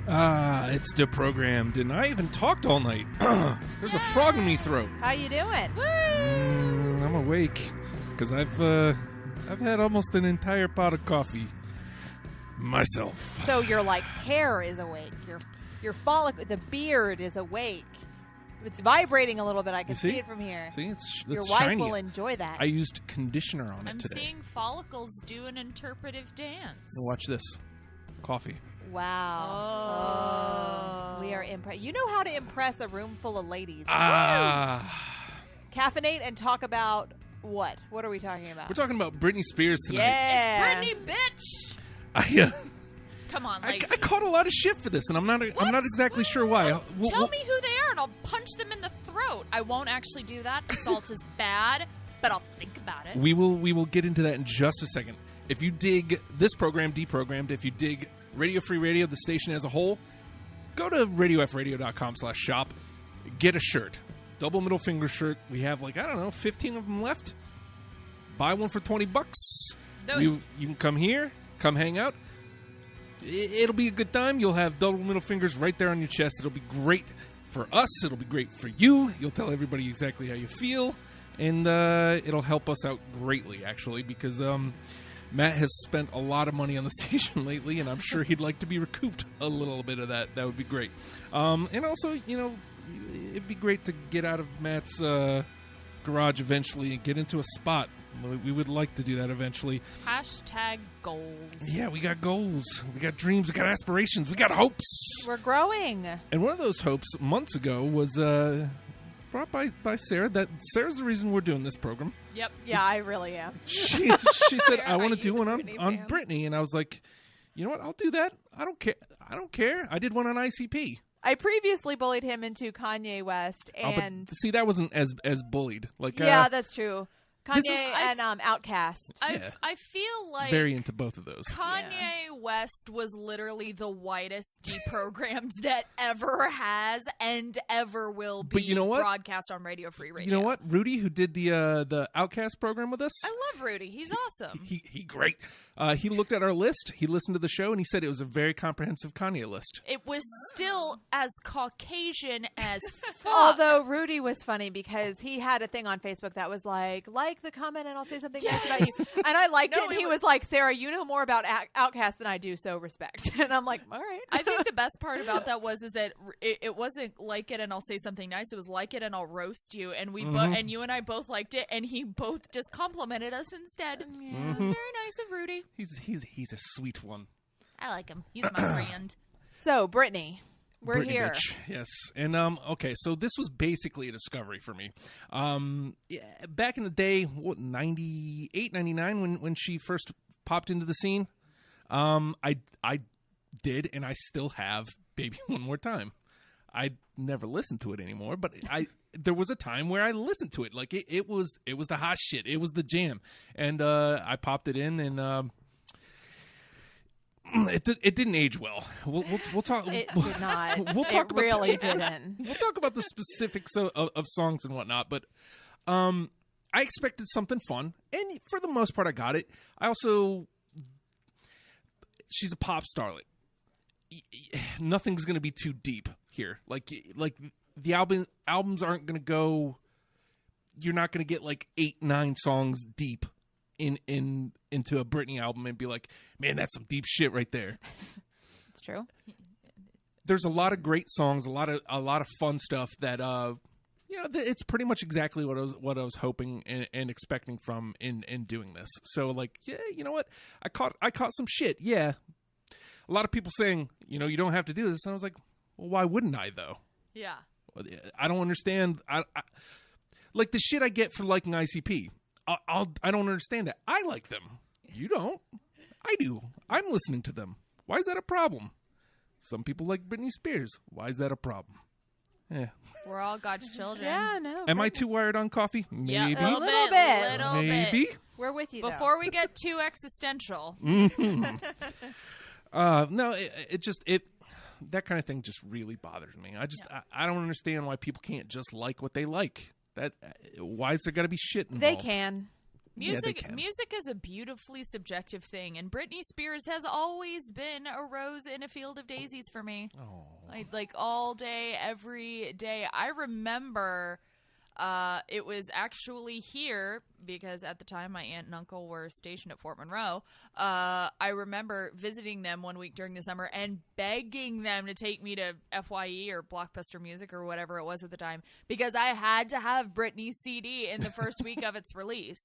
It's deprogrammed, and I even talked all night. There's a frog in me throat. How you doing? I'm awake because I've had almost an entire pot of coffee myself. So your hair is awake. Your follicle, the beard is awake. It's vibrating a little bit. I can see it from here. See, it's your wife shiny. will enjoy that. I used conditioner on it today. I'm seeing follicles do an interpretive dance. Watch this. Coffee. Wow. Oh. We are impressed. You know how to impress a room full of ladies. Caffeinate and talk about what? What are we talking about? We're talking about Britney Spears tonight. Yeah. It's Britney, bitch. Come on, I caught a lot of shit for this, and I'm not exactly sure why. Tell me who they are, and I'll punch them in the throat. I won't actually do that. Assault is bad, but I'll think about it. We will get into that in just a second. If you dig this program, Deprogrammed, if you dig Radio Free Radio, the station as a whole, go to radiofradio.com/shop. Get a shirt. Double middle finger shirt. We have 15 of them left. Buy one for $20. You can come here, come hang out. It'll be a good time. You'll have double middle fingers right there on your chest. It'll be great for us. It'll be great for you. You'll tell everybody exactly how you feel. And it'll help us out greatly, actually, because Matt has spent a lot of money on the station lately, and I'm sure he'd like to be recouped a little bit of that. That would be great. And also, it'd be great to get out of Matt's garage eventually and get into a spot. We would like to do that eventually. Hashtag goals. Yeah, we got goals. We got dreams. We got aspirations. We got hopes. We're growing. And one of those hopes months ago was brought by Sarah. Sarah's the reason we're doing this program. Yep. Yeah, I really am. She said, I want to do one on Britney. And I was like, you know what? I'll do that. I don't care. I did one on ICP. I previously bullied him into Kanye West, and see, that wasn't as bullied. Yeah, that's true. Kanye and Outkast. I feel like very into both of those. Kanye West was literally the whitest deprogrammed that ever has and ever will be. But you know what? Broadcast on Radio Free Radio. You know what? Rudy, who did the Outkast program with us. I love Rudy. He's awesome. He great. He looked at our list. He listened to the show, and he said it was a very comprehensive Kanye list. It was still as Caucasian as fuck. Although Rudy was funny because he had a thing on Facebook that was like the comment and I'll say something nice about you. And I liked it. And he was like, Sarah, you know more about Outkast than I do, so respect. And I'm like, all right. I think the best part about that was that it wasn't like it and I'll say something nice. It was like it and I'll roast you. And and you and I both liked it, and he both just complimented us instead. Yeah, it was very nice of Rudy. He's a sweet one. I like him. He's my friend. So, Britney. We're here. Bitch. Yes. And, okay, so this was basically a discovery for me. Back in the day, 98, 99, when she first popped into the scene, I did, and I still have Baby One More Time. I never listened to it anymore, but there was a time where I listened to it. Like, it was the hot shit. It was the jam. And I popped it in, and it didn't age well. We'll talk. It did not. We'll talk. It really didn't. We'll talk about the specifics of songs and whatnot. But I expected something fun, and for the most part, I got it. She's a pop starlet. Nothing's going to be too deep here. Like the albums aren't going to go. You're not going to get 8-9 songs deep into a Britney album and be like, man, that's some deep shit right there. It's true. There's a lot of great songs, a lot of fun stuff that it's pretty much exactly what I was hoping and expecting from in doing this. So yeah, you know what? I caught some shit. Yeah. A lot of people saying, you don't have to do this. And I was like, well, why wouldn't I though? Yeah. I don't understand. I like the shit I get for liking ICP. I don't understand that. I like them. You don't. I do. I'm listening to them. Why is that a problem? Some people like Britney Spears. Why is that a problem? Yeah. We're all God's children. Yeah, no. Am I too wired on coffee? Maybe. Yeah, a little bit. Maybe. We're with you, before we get too existential. Mm-hmm. No, it that kind of thing just really bothers me. I don't understand why people can't just like what they like. Why is there got to be shit involved? They can. Music is a beautifully subjective thing, and Britney Spears has always been a rose in a field of daisies for me. Oh. Like all day, every day. I remember it was actually here because at the time my aunt and uncle were stationed at Fort Monroe. I remember visiting them one week during the summer and begging them to take me to FYE or Blockbuster Music or whatever it was at the time because I had to have Britney's CD in the first week of its release.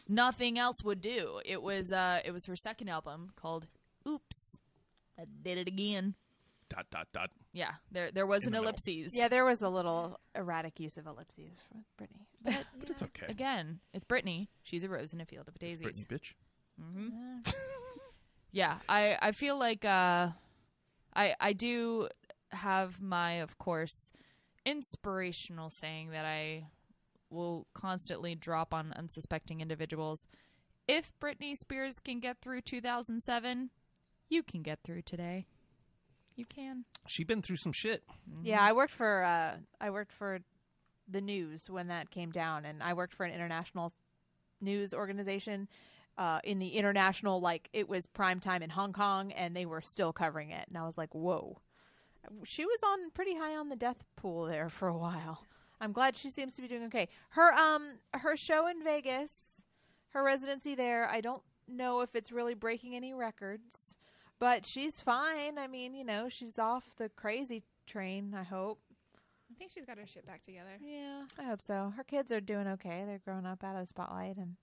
Nothing else would do. It was her second album called Oops, I Did It Again. ... Yeah, there was an ellipses. Yeah, there was a little erratic use of ellipses with Britney. But it's okay. Again, it's Britney. She's a rose in a field of daisies. Britney, bitch. Mm-hmm. Yeah, I feel like I do have my, of course, inspirational saying that I will constantly drop on unsuspecting individuals. If Britney Spears can get through 2007, you can get through today. You can. She been through some shit. Mm-hmm. Yeah, I worked for the news when that came down, and I worked for an international news organization in the international, like it was prime time in Hong Kong, and they were still covering it. And I was like, whoa. She was on pretty high on the death pool there for a while. I'm glad she seems to be doing okay. Her show in Vegas, her residency there, I don't know if it's really breaking any records. But she's fine. I mean, she's off the crazy train, I hope. I think she's got her shit back together. Yeah, I hope so. Her kids are doing okay. They're growing up out of the spotlight. And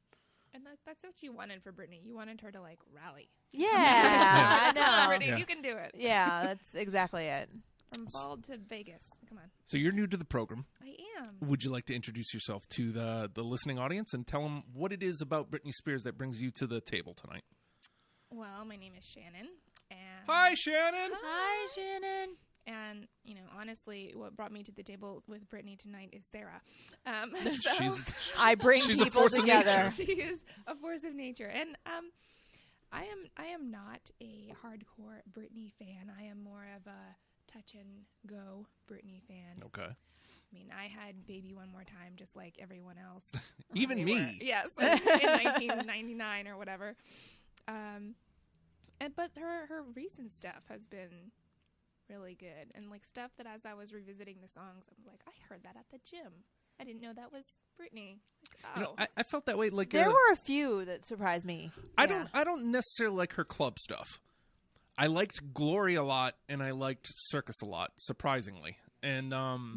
that's what you wanted for Britney. You wanted her to, rally. Yeah, I know. Britney, yeah. You can do it. Yeah, that's exactly it. From bald to Vegas. Come on. So you're new to the program. I am. Would you like to introduce yourself to the listening audience and tell them what it is about Britney Spears that brings you to the table tonight? Well, my name is Shannon. Hi, Shannon. Hi, Shannon. And, honestly, what brought me to the table with Britney tonight is Sarah. I bring she's people together. She is a force of nature. And I am not a hardcore Britney fan. I am more of a touch-and-go Britney fan. Okay. I mean, I had Baby One More Time just like everyone else. Even me. Yes, in 1999 or whatever. But her recent stuff has been really good. And, stuff that as I was revisiting the songs, I'm like, I heard that at the gym. I didn't know that was Britney. I felt that way. There were a few that surprised me. I don't necessarily like her club stuff. I liked Glory a lot, and I liked Circus a lot, surprisingly. And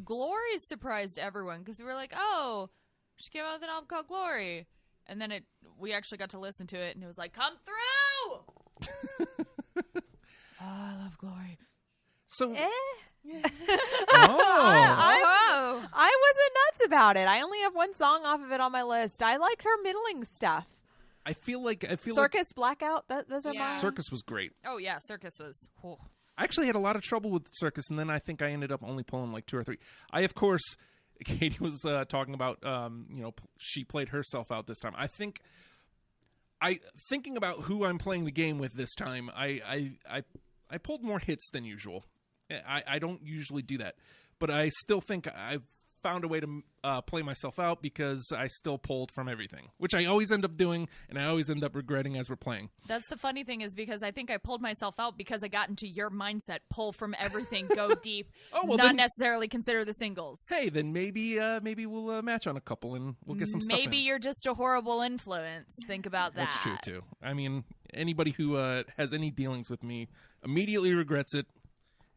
Glory surprised everyone because we were like, oh, she came out with an album called Glory. And then we actually got to listen to it, and it was like, come through! Oh, I love Glory. So, I wasn't nuts about it. I only have one song off of it on my list. I liked her middling stuff. I feel like Circus, Blackout. Those are mine. Circus was great. Oh yeah, Circus was. Oh. I actually had a lot of trouble with Circus, and then I think I ended up only pulling 2 or 3. I, of course, Katie was talking about, she played herself out this time. I think, thinking about who I'm playing the game with this time, I pulled more hits than usual. I don't usually do that, but I still think I found a way to play myself out because I still pulled from everything, which I always end up doing, and I always end up regretting as we're playing. That's the funny thing is because I think I pulled myself out because I got into your mindset, pull from everything, go deep, not necessarily consider the singles. Hey, then maybe we'll match on a couple and we'll get some stuff in. Maybe you're just a horrible influence. Think about that. That's true, too. I mean, anybody who has any dealings with me immediately regrets it.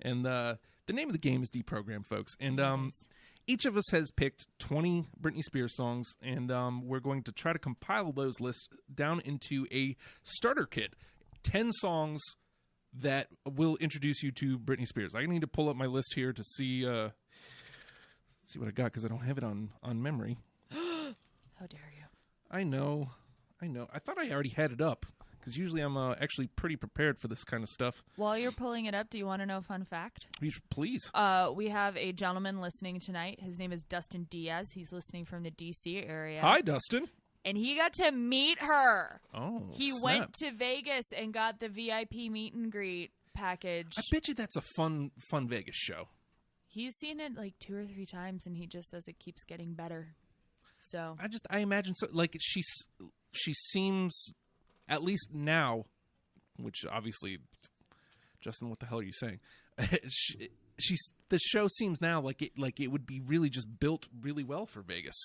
And the name of the game is Deprogram, folks. And each of us has picked 20 Britney Spears songs, and we're going to try to compile those lists down into a starter kit. 10 songs that will introduce you to Britney Spears. I need to pull up my list here to see what I got, because I don't have it on memory. How dare you? I know. I thought I already had it up. Because usually I'm actually pretty prepared for this kind of stuff. While you're pulling it up, do you want to know a fun fact? Please. We have a gentleman listening tonight. His name is Dustin Diaz. He's listening from the D.C. area. Hi, Dustin. And he got to meet her. Oh, He went to Vegas and got the VIP meet and greet package. I bet you that's a fun Vegas show. He's seen it 2 or 3 times, and he just says it keeps getting better. So I imagine so. she seems, at least now, which obviously, Justin, what the hell are you saying? The show seems now like it would be really just built really well for Vegas.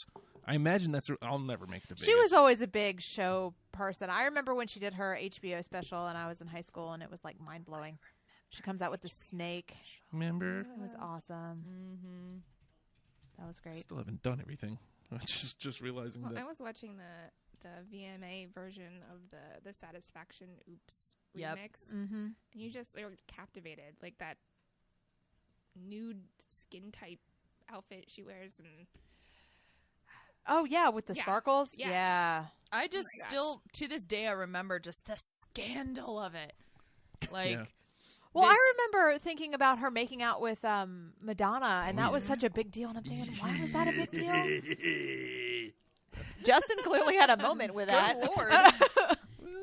I imagine I'll never make it to Vegas. She was always a big show person. I remember when she did her HBO special, and I was in high school, and it was like mind blowing. She comes out with the snake. Remember? It was awesome. Mm-hmm. That was great. Still haven't done everything. Just realizing that. I was watching the VMA version of the Satisfaction Oops remix, and you just are captivated, like that nude skin type outfit she wears, and oh yeah, with the sparkles. Yes. Yeah, I just still to this day I remember just the scandal of it. Like, well, I remember thinking about her making out with Madonna, and that was such a big deal. And I'm thinking, why was that a big deal? Justin clearly had a moment with that. Good Lord.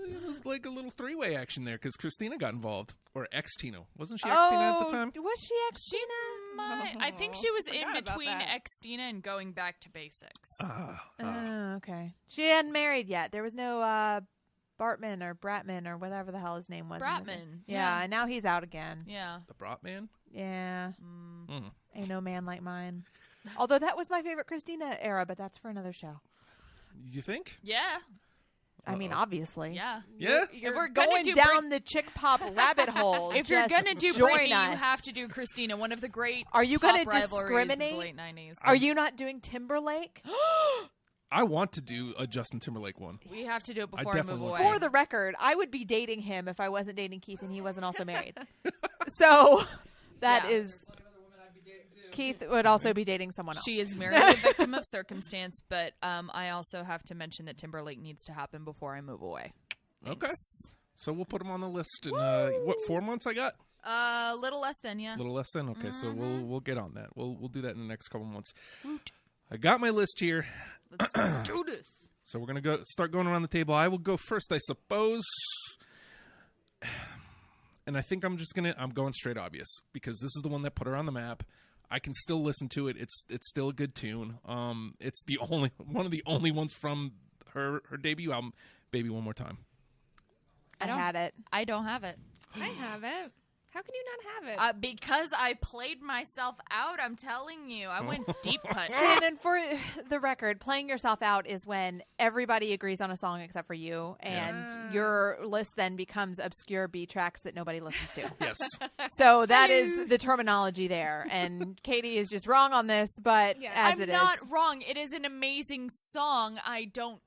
It was like a little three-way action there because Christina got involved. Or ex-Tina. Wasn't she ex-Tina at the time? Was she ex-Tina? I think she was in Forgot about between that. ex-Tina and going back to basics. Okay. She hadn't married yet. There was no Bartman or Bratman or whatever the hell his name was. Bratman. Yeah, and now he's out again. Yeah. The Bratman? Yeah. Ain't no man like mine. Although that was my favorite Christina era, but that's for another show. You think? Yeah. I mean, obviously. Yeah. Yeah? You're If we're gonna going do down the chick pop rabbit hole. If you're Just going to do join Britney, us. you have to do Christina, one of the great Are you going gonna to discriminate? the late 90s. Are you not doing Timberlake? I want to do a Justin Timberlake one. We have to do it I before I, definitely move want away. For the record, I would be dating him if I wasn't dating Keith and he wasn't also married. So that is... Keith would also be dating someone else. She is married a victim of circumstance, but I also have to mention that Timberlake needs to happen before I move away. Okay. So we'll put him on the list in, what, 4 months I got? A little less than, yeah. A little less than? Okay, so we'll get on that. We'll do that in the next couple months. I got my list here. Let's do this. So we're going to start going around the table. I will go first, I suppose. And I think I'm going straight obvious because this is the one that put her on the map. I can still listen to it. It's still a good tune. It's one of the only ones from her debut album, Baby One More Time. I had it. I don't have it. I have it. How can you not have it? Because I played myself out, I'm telling you. I went deep cut. And for the record, playing yourself out is when everybody agrees on a song except for you, and your list then becomes obscure B tracks that nobody listens to. Yes. So that is the terminology there, and Katie is just wrong on this, but I'm it not is. wrong. It is an amazing song. I don't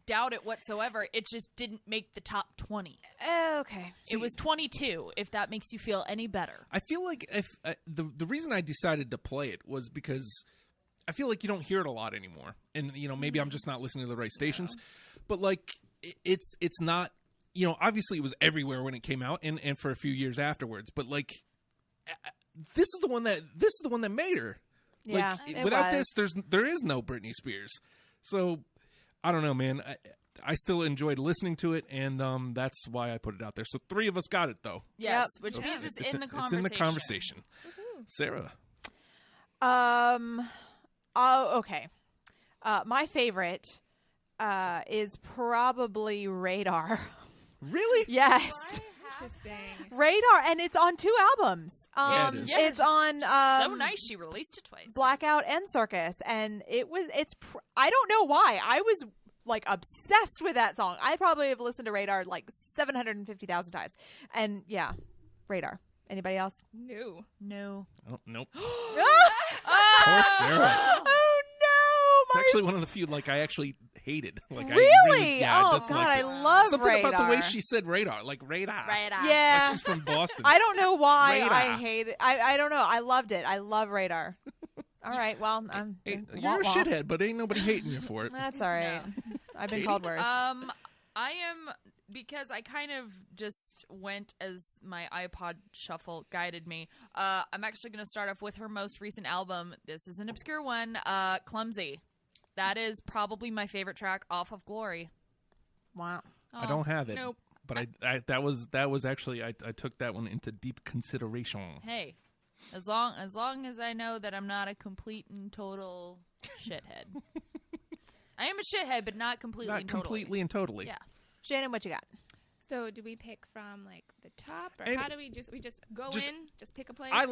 doubt it whatsoever. It just didn't make the top 20. Okay. It was 22, if that makes you feel any better. I feel like if the reason I decided to play it was because I feel like you don't hear it a lot anymore. And, maybe I'm just not listening to the right stations. But, like, it's not, obviously it was everywhere when it came out and for a few years afterwards. But, like, this is the one that made her. Yeah, like, without this, there is no Britney Spears. So, I don't know, man. I still enjoyed listening to it, and that's why I put it out there. So 3 of us got it, though. Yes, which means it's in the conversation. It's in the conversation. Sarah. Oh, okay. My favorite is probably Radar. Really? Yes. Interesting. Radar, and it's on 2 albums. Yeah, it is. It's on So nice she released it twice. Blackout and Circus, and I don't know why. I was like obsessed with that song. I probably have listened to Radar like 750,000 times. And yeah, Radar. Anybody else? No. Oh, nope. Ah! Poor Sarah. Oh no! It's actually one of the few I actually hated. Like Really? I Oh, disliked God, I it. love Something Radar. about the way she said Radar, like Radar. Radar. Yeah. Like she's from Boston. I don't know why Radar. I hate it. I don't know. I loved it. I love Radar. All right. Well, I'm. Hey, wah, you're a wah. shithead, but ain't nobody hating you for it. That's all right. I've been Katie? called worse. I am, because I kind of just went as my iPod shuffle guided me. I'm actually going to start off with her most recent album. This is an obscure one, Clumsy. That is probably my favorite track off of Glory. Wow. I don't have it. Nope. But that was actually I took that one into deep consideration. Hey, as long as I know that I'm not a complete and total shithead. I am a shithead, but not completely Not and totally. completely and totally. Yeah. Shannon, what you got? So do we pick from like the top, or And how do we just go in, just pick a place? I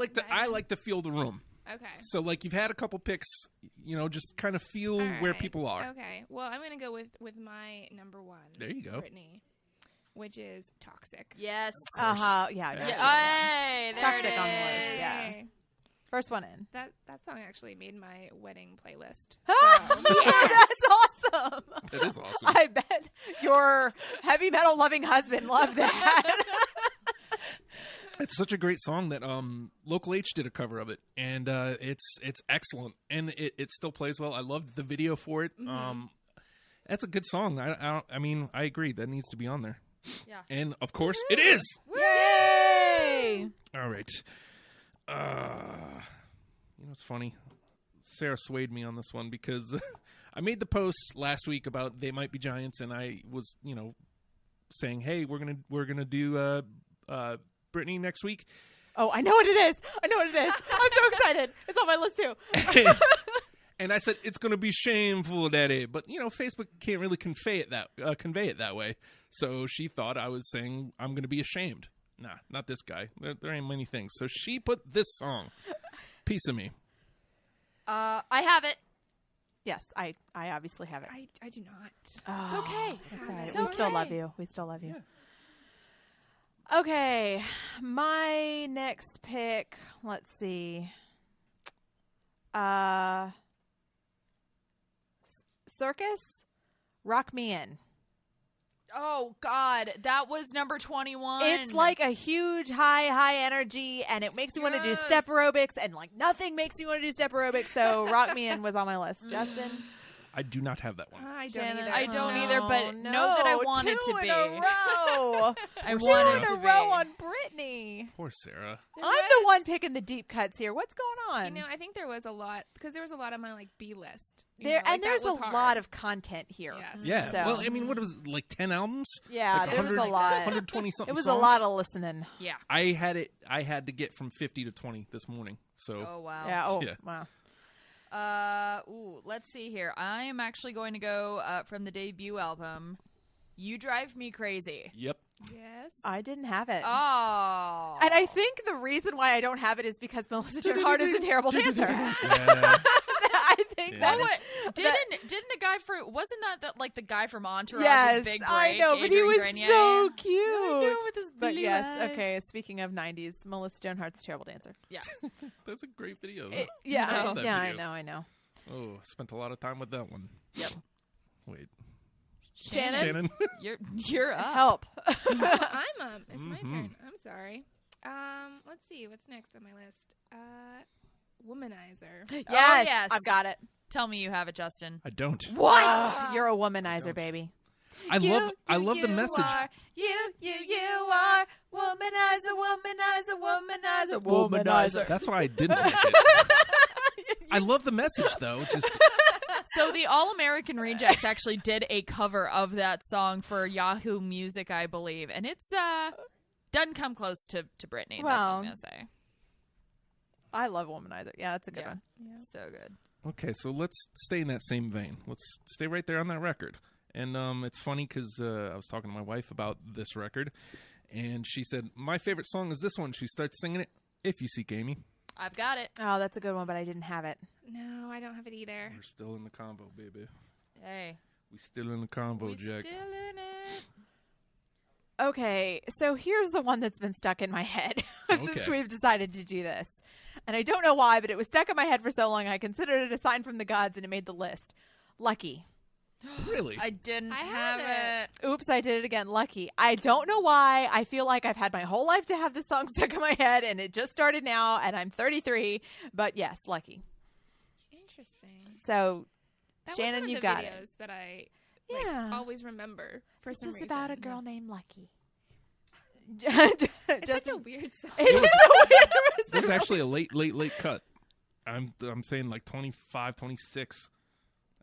like to feel the room. Okay. So like you've had a couple picks, just kind of feel All where right. people are. Okay. Well, I'm gonna go with my number one. There you go. Britney, which is Toxic. Yes. Yeah. Yeah. Yeah. Hey, there Toxic it is. on the list, yeah. Yay. First one in. That song actually made my wedding playlist. That's awesome. That is awesome. I bet your heavy metal loving husband loved that. It's such a great song that Local H did a cover of it, and it's excellent, and it still plays well. I loved the video for it. Mm-hmm. That's a good song. I mean, I agree that needs to be on there. Yeah. And of course, it is. Yay! All right. It's funny. Sarah swayed me on this one because I made the post last week about They Might Be Giants, and I was, saying, "Hey, we're gonna do Britney next week." Oh, I know what it is. I'm so excited. It's on my list too. And I said it's going to be shameful, Daddy. But Facebook can't really convey it that way. So she thought I was saying I'm going to be ashamed. Nah, not this guy. There ain't many things. So she put this song, "Piece of Me." I have it. Yes, I obviously have it. I do not. Oh, It's okay. That's all right. It's We still okay. love you. We still love you. Okay, my next pick. Let's see. Circus, Rock Me In. Oh God, that was number 21. It's like a huge high energy, and it makes me want to do Yes. step aerobics, and like nothing makes me want to do step aerobics. So Rock Me In was on my list. Justin, I do not have that one. I don't Janet? either. I don't Oh, either, but know that I want it to two be. in a row. I Two want Two it in to a be. row on Britney. Poor Sarah. There I'm was- the one picking the deep cuts here. What's going on? I think there was a lot because there was a lot on my B list. There's a lot of content here. Yes. Yeah. So- Well, I mean, what was it, like 10 albums? Yeah, Like there was a lot. 120 something. It was songs? a lot of listening. Yeah. I had to get from 50 to 20 this morning. So Oh wow. Yeah. Oh, Yeah. wow. Let's see here. I am actually going to go from the debut album, "You Drive Me Crazy." Yep. Yes. I didn't have it. Oh. And I think the reason why I don't have it is because Melissa Joan Hart is a terrible dancer. Yeah. I think Yeah. that Oh, is- didn't the guy wasn't that like the guy from Entourage's yes, big break? I know, but he Adrian was Grenier? so cute. I know, with his But blue yes, eyes. okay. Speaking of '90s, Melissa Joan Hart's a terrible dancer. Yeah. That's a great video. Yeah, I love that yeah, video. I know. Oh, spent a lot of time with that one. Yep. Wait. Shannon, Shannon. You're up. help. I'm up. It's my Mhm. turn. I'm sorry. Let's see what's next on my list. Womanizer. Yes, yes. I've got it. Tell me you have it, Justin. I don't. What? Oh, you're a womanizer, Don't. baby. I love the message. Are, you are womanizer, womanizer. That's why I didn't like it. I love the message though. Just So the All American Rejects actually did a cover of that song for Yahoo Music, I believe, and it's doesn't come close to Britney. That's what Well, I'm gonna say. I love womanizer. Yeah, that's a good Yeah. one. So good. okay. So let's stay in that same vein. Let's stay right there on that record. And it's funny because I was talking to my wife about this record, and she said my favorite song is this one. She starts singing it. If You Seek Amy. I've got it. Oh, that's a good one, but I didn't have it. No, I don't have it either. We're still in the combo, baby. Hey. We still in the combo, We Jack. still in it. Okay, so here's the one that's been stuck in my head since Okay. we've decided to do this. And I don't know why, but it was stuck in my head for so long I considered it a sign from the gods and it made the list. Lucky. Really? I didn't I have have it. Oops, I did it again. Lucky. I don't know why. I feel like I've had my whole life to have this song stuck in my head and it just started now and I'm 33. But yes, Lucky. Interesting. So, That Shannon, was you one of got the it. videos that I Yeah. always remember for This some is reason. about a girl named Lucky. It's such a weird song. It is so weird. It was actually a late cut. I'm saying like 25, 26.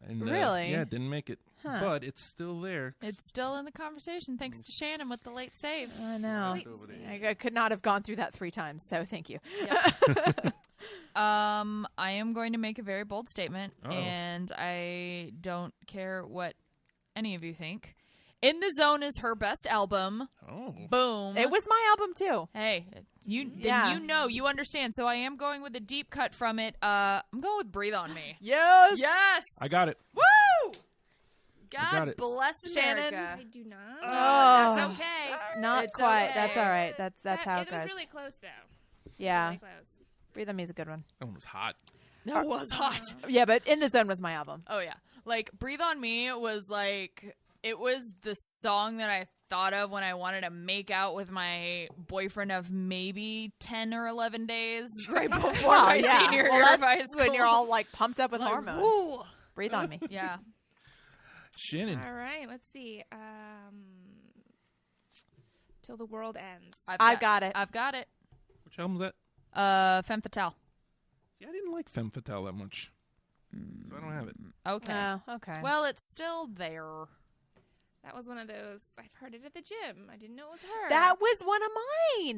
And, Really? Yeah, didn't make it. Huh. But it's still there. It's still in the conversation thanks to Shannon with the late save. I know. Right over there. I could not have gone through that 3 times, so thank you. Yep. I am going to make a very bold statement, and I don't care what any of you think. In the Zone is her best album. Oh. Boom. It was my album too. Hey, you understand. So I am going with a deep cut from it. I'm going with Breathe on Me. Yes. Yes. I got it. Woo! got God it. bless Shannon. America. I do not. Oh. That's okay. Not It's quite. okay. That's all right. That's how it It was goes. really close, though. Yeah. Really close. Breathe on Me is a good one. That one was hot. That was hot. Yeah, but In the Zone was my album. Oh, yeah. Like, Breathe on Me was like, it was the song that I thought of when I wanted to make out with my boyfriend of maybe 10 or 11 days right before my senior year of high school. When you're all like pumped up with like, hormones. woo. Breathe on Me. Yeah. Shannon. All right, let's see. Till the World Ends. I've got it. I've got it. Which album was that? Femme Fatale. See, I didn't like Femme Fatale that much. So I don't have it. Okay. Oh, okay. Well, it's still there. That was one of those. I've heard it at the gym. I didn't know it was her. that was one of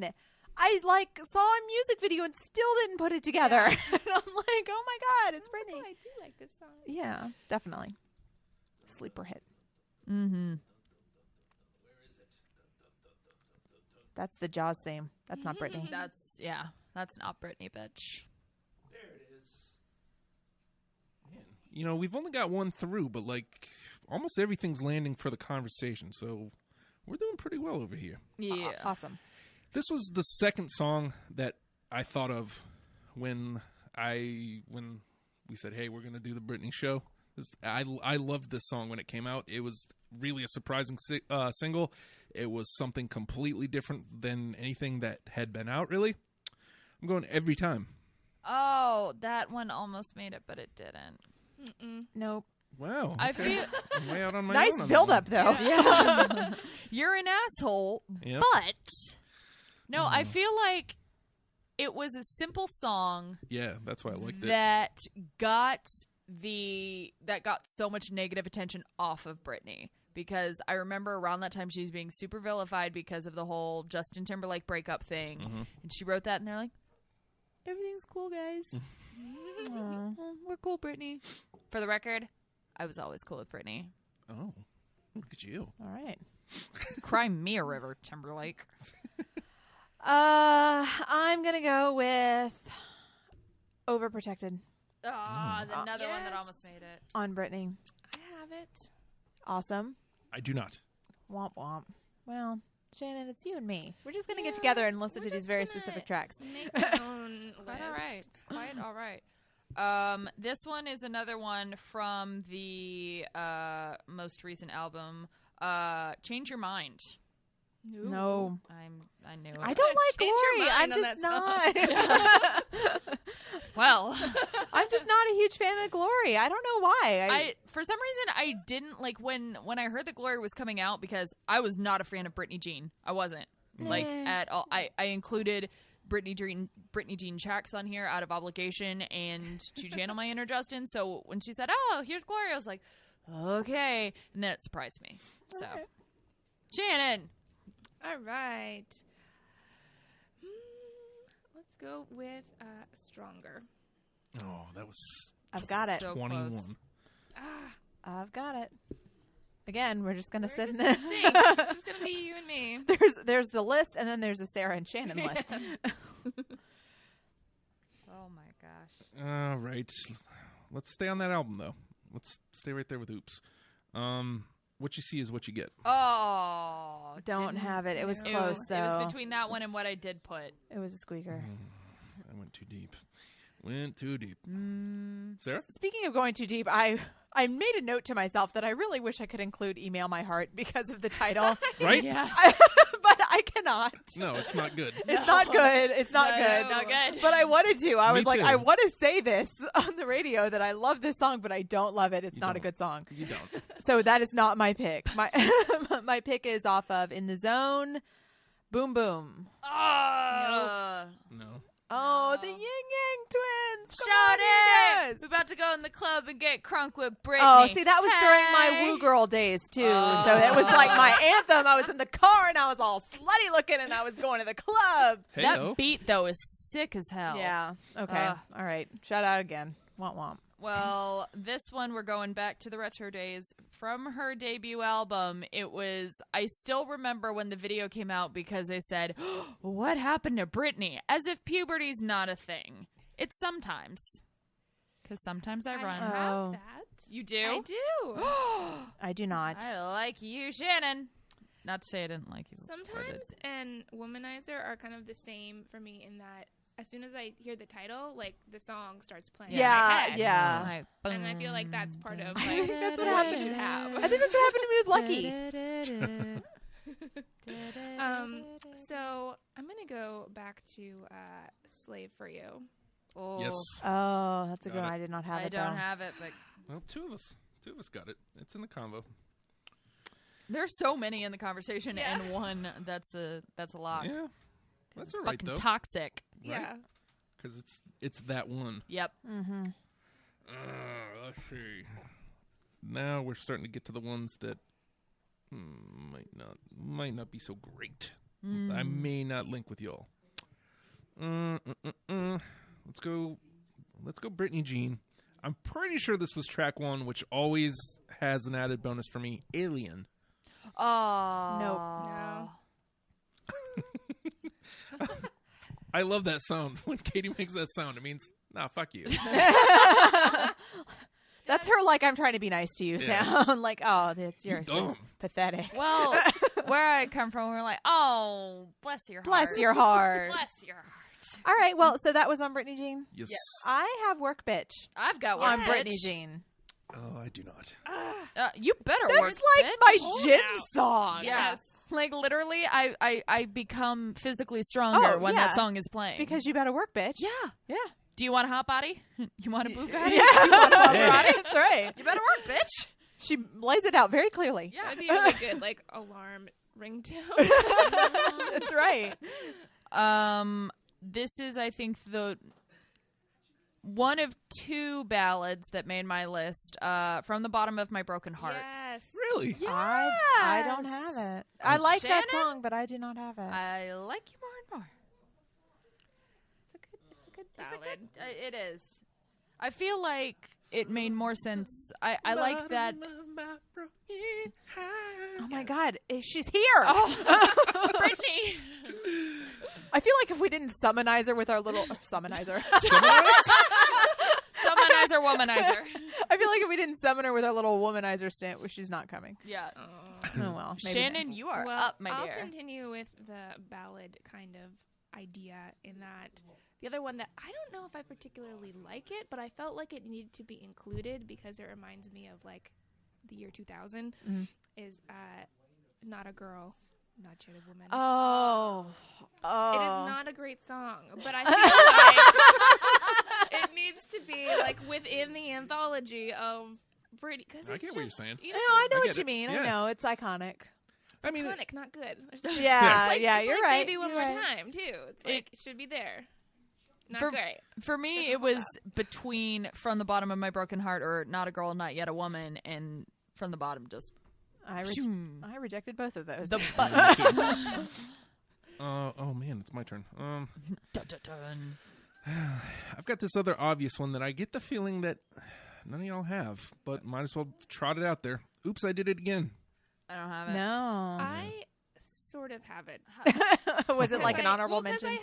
mine. I saw a music video and still didn't put it together. And I'm like, oh my God, it's Britney. Oh, I do like this song. Yeah, definitely. Sleeper hit. Mm-hmm. That's the Jaws theme. That's not Britney. That's not Britney, bitch. There it is. Man, you know, we've only got one through, but like almost everything's landing for the conversation, so we're doing pretty well over here. Yeah. Awesome. This was the second song that I thought of when we said, "Hey, we're gonna do the Britney show." I loved this song when it came out. It was really a surprising single. It was something completely different than anything that had been out. Really, I'm going Every Time. Oh, that one almost made it, but it didn't. Nope. Wow. I feel I'm way out on my Nice own on build that up though. yeah. You're an asshole, Yep. but no, I feel like it was a simple song one. Yeah, that's why I liked it. that got so much negative attention off of Britney, because I remember around that time she was being super vilified because of the whole Justin Timberlake breakup thing, and she wrote that and they're like, everything's cool, guys. We're cool, Britney. For the record, I was always cool with Britney. Oh, look at you. All right. Cry me a river, Timberlake. I'm gonna go with Overprotected Another one that Yes. almost made it. on Britney. I have it. Awesome. I do not. Womp womp. Well, Shannon, it's you and me. We're just gonna get together and listen to these very specific tracks. Make my own Quite list. all right. Quite all right. This one is another one from the most recent album, Change Your Mind. No, I knew it. I don't like Change your Glory. I'm mind on just that not. Well, I'm just not a huge fan of Glory. I don't know why. I for some reason I didn't like when I heard that Glory was coming out, because I was not a fan of Britney Jean. I wasn't like at all. I included Britney Jean tracks on here out of obligation and to channel my inner Justin. So when she said, "Oh, here's Glory," I was like, "Okay," and then it surprised me. So, Okay. Shannon. All right. Let's go with Stronger. Oh, that was I've got it. So 21. close. I've got it. Again, we're just gonna We're sit in just there. gonna sing. It's just gonna be you and me. There's the list, and then there's a Sarah and Shannon list. Oh my gosh. All right. Let's stay on that album, though. Let's stay right there with Oops. What you see is what you get. Oh, Don't have it. It was It close, was, though. it was between that one and what I did put. It was a squeaker. I went too deep. Sarah? Speaking of going too deep, I made a note to myself that I really wish I could include Email My Heart because of the title. Right? Yes. But I cannot. No, it's not good. It's not good. It's not good. Not good. But I wanted to. I Me was like, too. I want to say this on the radio that I love this song, but I don't love it. It's You not a don't. good song. You don't. So that is not my pick. My my pick is off of In the Zone, Boom Boom. No. Oh, the Yin Yang Twins. Come Shout on, you it! guys. We're about to go in the club and get crunk with Britney. Oh, see, that was during my Hey. Woo Girl days, too. Oh. So it was like my anthem. I was in the car, and I was all slutty looking, and I was going to the club. Hey-o. That beat, though, is sick as hell. Yeah. Okay. All right. Shout out again. Womp womp. Well, this one we're going back to the retro days. From her debut album, it was, I still remember when the video came out because they said, what happened to Britney? As if puberty's not a thing. It's sometimes. Because sometimes I run. have that. You do? I do. I do not. I like you, Shannon. Not to say I didn't like you. Sometimes and Womanizer are kind of the same for me in that as soon as I hear the title, like the song starts playing. in my Yeah, head. yeah. Like, And I feel like that's part of I like think that's what what we happened. should have. I think that's what happened to me with Lucky. So I'm gonna go back to "Slave for You." oh, Yes. Oh, that's a Got good one. it. I did not have I it, don't though. have it, but Well, two of us got it. It's in the combo. there's so many in the conversation, Yeah. and one that's a lock. Yeah, 'Cause that's it's all right fucking though. toxic. Right? Yeah. Because it's that one. Yep. Mm-hmm. Let's see. Now we're starting to get to the ones that might not be so great. I may not link with y'all. Let's go Britney Jean. I'm pretty sure this was track 1, which always has an added bonus for me. Alien. Oh. No. I love that sound. When Katie makes that sound, it means, nah, fuck you. That's her, like, I'm trying to be nice to you Yeah. sound. Like, oh, that's You're you're dumb. pathetic. Well, where I come from, we're like, oh, bless your heart. Bless your heart. Bless your heart. All right, well, so that was on Britney Jean. Yes. I have Work Bitch I've got on one. Britney Jean. Oh, I do not. You better That's work. like bitch. my Hold gym out. song. Yeah. Like, literally, I become physically stronger Oh, when yeah. that song is playing. Because you better work, bitch. Yeah. Yeah. Do you want a hot body? You want a Bugatti? Yeah. You want a Maserati? That's right. You better work, bitch. She lays it out very clearly. Yeah. That'd be a really good like alarm ringtone. That's right. This is, I think, the one of 2 ballads that made my list. From the bottom of my broken heart. Yes. Really? I don't have it. I like that Shannon? song, but I do not have it. I like you more and more. It's a good ballad. It is. I feel like it made more sense. I like that. Oh my God, she's here! Brittany. I feel like if we didn't summonize her with our little summonizer, Womanizer, womanizer. I feel like if we didn't summon her with our little womanizer stamp, she's not coming. Yeah. Oh well, maybe Shannon, you are Well, up, my I'll dear. continue with the ballad kind of idea in that the other one that I don't know if I particularly like it, but I felt like it needed to be included because it reminds me of like the year 2000 is Not a Girl, Not Yet a Woman. Oh, It is not a great song, but I feel like it needs to be like within the anthology of Britney. I get what you're saying. No, I know I what get you it. mean. Yeah. I know it's iconic. I mean, Iconic, not good. Yeah, Like, yeah, it's you're like right. Baby One You're More right. Time too. It's like it should be there. Not For- great. For me, it was between From the Bottom of My Broken Heart or Not a Girl, Not Yet a Woman, and From the Bottom, just I rejected both of those. the button. oh man, it's my turn. Dun, dun, dun. I've got this other obvious one that I get the feeling that none of y'all have, but might as well trot it out there. Oops, I did it again. I don't have it. No. I sort of have it. Was it like an Because honorable Because mention?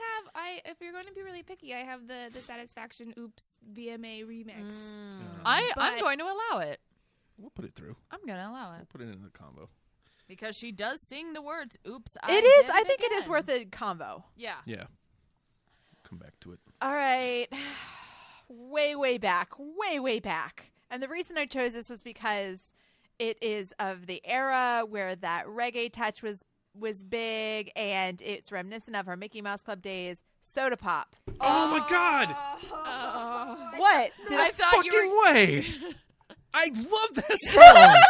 if you're going to be really picky, I have the Satisfaction Oops VMA remix. I'm But- going to allow it. We'll put it through. I'm going to allow it. Put it in the combo. Because she does sing the words, oops, It is. I think it is worth a convo. Yeah. Yeah. Come back to it. All right. Way back. And the reason I chose this was because it is of the era where that reggae touch was big, and it's reminiscent of her Mickey Mouse Club days. Soda Pop. Oh my God! What? Did I thought you Fucking were. way! I love that song!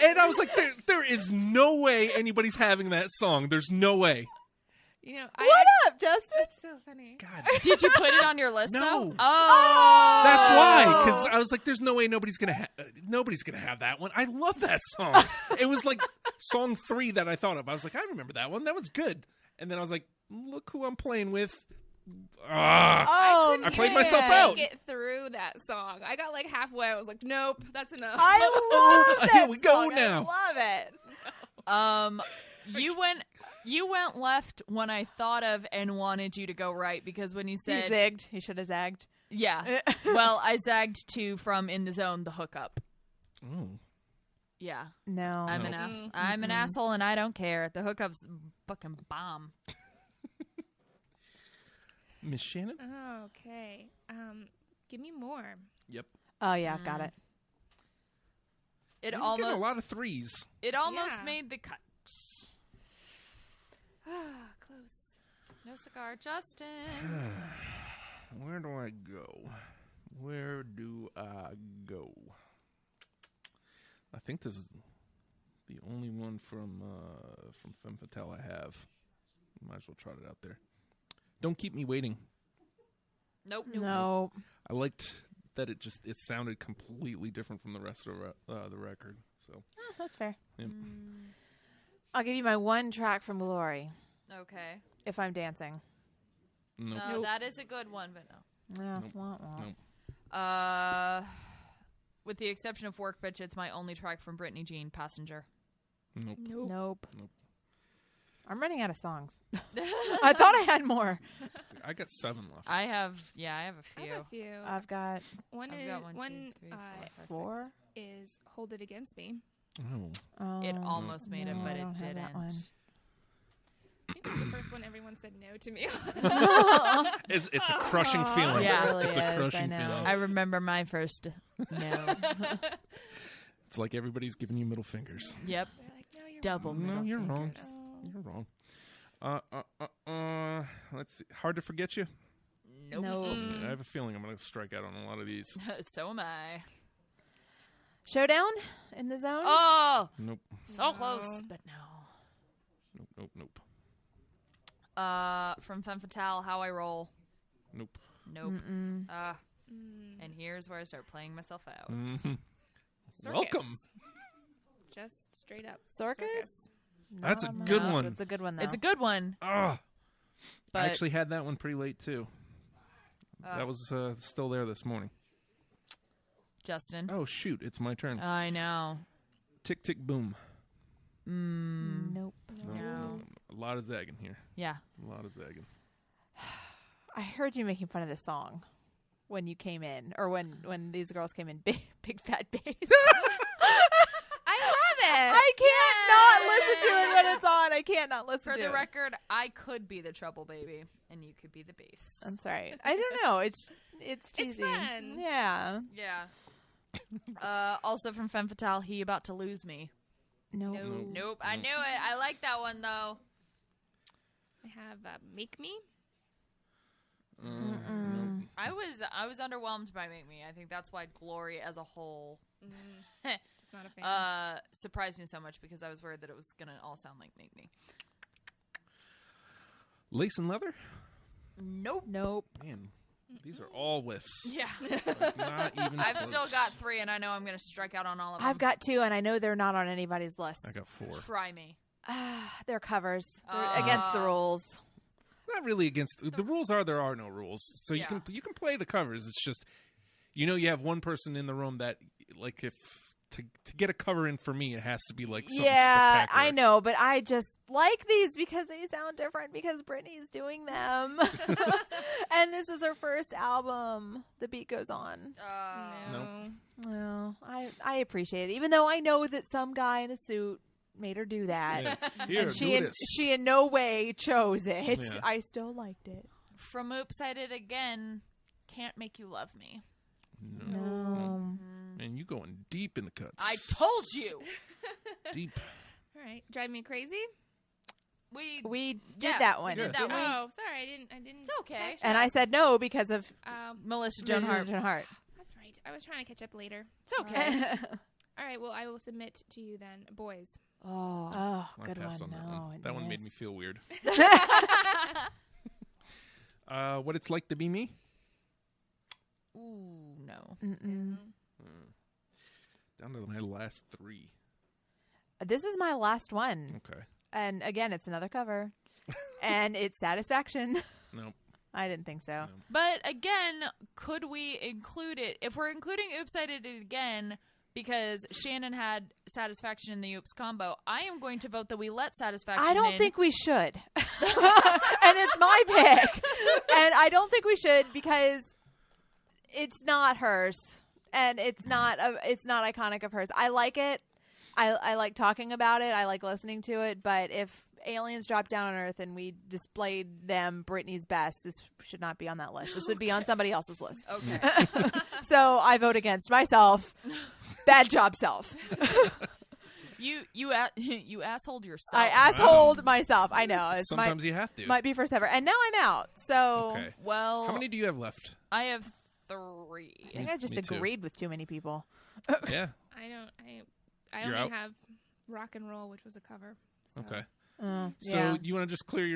And I was like, there is no way anybody's having that song. There's no way. You know, What up, Justin? That's so funny. God. Did you put it on your list? No. Though? Oh, That's why, because I was like, "There's no way nobody's gonna have that one." I love that song. It was like song 3 that I thought of. I was like, "I remember that one. That one's good." And then I was like, "Look who I'm playing with." I played myself out. Get through that song. I got like halfway. I was like, "Nope, that's enough." I love that Here we go song. now. I love it. You went left when I thought of and wanted you to go right because when you said He zigged. He should have zagged. yeah, well, I zagged to from In the Zone, the hookup. Oh. Yeah, No. I'm an asshole and I don't care. The hookup's fucking bomb. Miss Shannon? Oh, okay. Give me more. Yep. Oh, yeah, I've got it. It You're almost getting a lot of 3s. It almost Yeah. made the cut. Close. No cigar, Justin. Where do I go? Where do I go? I think this is the only one from Femme Fatale I have. Might as well trot it out there. Don't Keep Me Waiting. Nope. No. I liked that it sounded completely different from the rest of the record. So That's fair. yep. I'll give you my one track from Glory Okay. if I'm dancing. Nope. No, that is a good one, but no. Yeah. Nope. Wah, wah. Nope. With the exception of Work Bitch, it's my only track from Britney Jean, Passenger. Nope. Nope. Nope. I'm running out of songs. I thought I had more. I got 7 left. I have a few. I have a few. I've got One I've is got 1, 2, 3, 4, 5, 4. is Hold It Against Me. Oh. It almost made it, no, but I it don't have that one. didn't. I think that's the first one everyone said no to me. It's a crushing feeling. Yeah. It really It's a is, crushing I know. feeling. I remember my first no. It's like everybody's giving you middle fingers. Yep. They're like, no, you're Double No, middle you're wrong. fingers. You're wrong. Let's see. Hard to Forget You. Nope. Nope. I have a feeling I'm going to strike out on a lot of these. So am I. Showdown in the Zone. Oh, Nope. so close, but no. Nope. From Femme Fatale, How I Roll. Nope. Nope. And here's where I start playing myself out. Mhm. Circus. Welcome. Just straight up. Circus. That's a good one. It's a good one, though. It's a good one. Ah. But I actually had that one pretty late, too. That was still there this morning. Justin. Oh, shoot. It's my turn. I know. Tick, tick, boom. Nope. No. A lot of zagging here. Yeah. A lot of zagging. I heard you making fun of this song when you came in, or when these girls came in. Big fat bass. I love it. I can't not listen to it when it's on. I can't not listen For to the it. record, I could be the trouble baby, and you could be the bass. I'm sorry. I don't know. It's cheesy. fun. Yeah. Yeah. Also from Femme Fatale, He About to Lose Me. Nope. Nope. I knew it. I like that one, though. I have Make Me. Nope. I was underwhelmed by Make Me. I think that's why Glory as a whole Just not a fan. surprised me so much because I was worried that it was going to all sound like Make Me. Lace and Leather? Nope. Man, these are all whiffs. Yeah. Like, not even I've close. still got 3, and I know I'm going to strike out on all of them. I've got 2, and I know they're not on anybody's list. I got 4. Try me. They're covers. They're against the rules. Not really against the rules. There are no rules. So Yeah. you can play the covers. It's just you have one person in the room that like if to get a cover in for me, it has to be like something Yeah, spectacular. I know, but I just like these because they sound different because Britney's doing them. And this is her first album. The Beat Goes On. No. Well, I appreciate it, even though I know that some guy in a suit made her do that. Yeah. Here, And do she this. in no way chose it. Yeah. I still liked it. From Oops, I Did It Again, Can't Make You Love Me. No. Man, you going deep in the cuts. I told you. Deep. All right. Drive Me Crazy. We did Yeah, that one. we did that didn't we? one. Oh, sorry. I didn't. It's okay. catch And that. I said no because of Melissa Joan Hart. Joan Hart. That's right. I was trying to catch up later. It's okay. All right. Well, I will submit to you then. Boys. Oh, I'll good pass one. on No, that one made me feel weird. What it's like to be me? Ooh, no. Down to my last 3. This is my last one. Okay. And again, it's another cover. And it's Satisfaction. Nope. I didn't think so. No. But again, could we include it? If we're including Oops, I Did It Again, because Shannon had Satisfaction in the Oops combo, I am going to vote that we let Satisfaction I don't in. think we should. And it's my pick. And I don't think we should because it's not hers. And it's not iconic of hers. I like it. I like talking about it. I like listening to it. But if aliens dropped down on Earth and we displayed them Britney's best, this should not be on that list. This would be on somebody else's list. Okay. So I vote against myself. Bad job, self. You assholed yourself. I assholed myself. I know. It's Sometimes you have to. might be first ever. And now I'm out. So Okay. Well, How many do you have left? I have 3. I think I just Me too. agreed with too many people. Yeah. I You're only out? have Rock and Roll, which was a cover. So. Okay. So Yeah. you want to just clear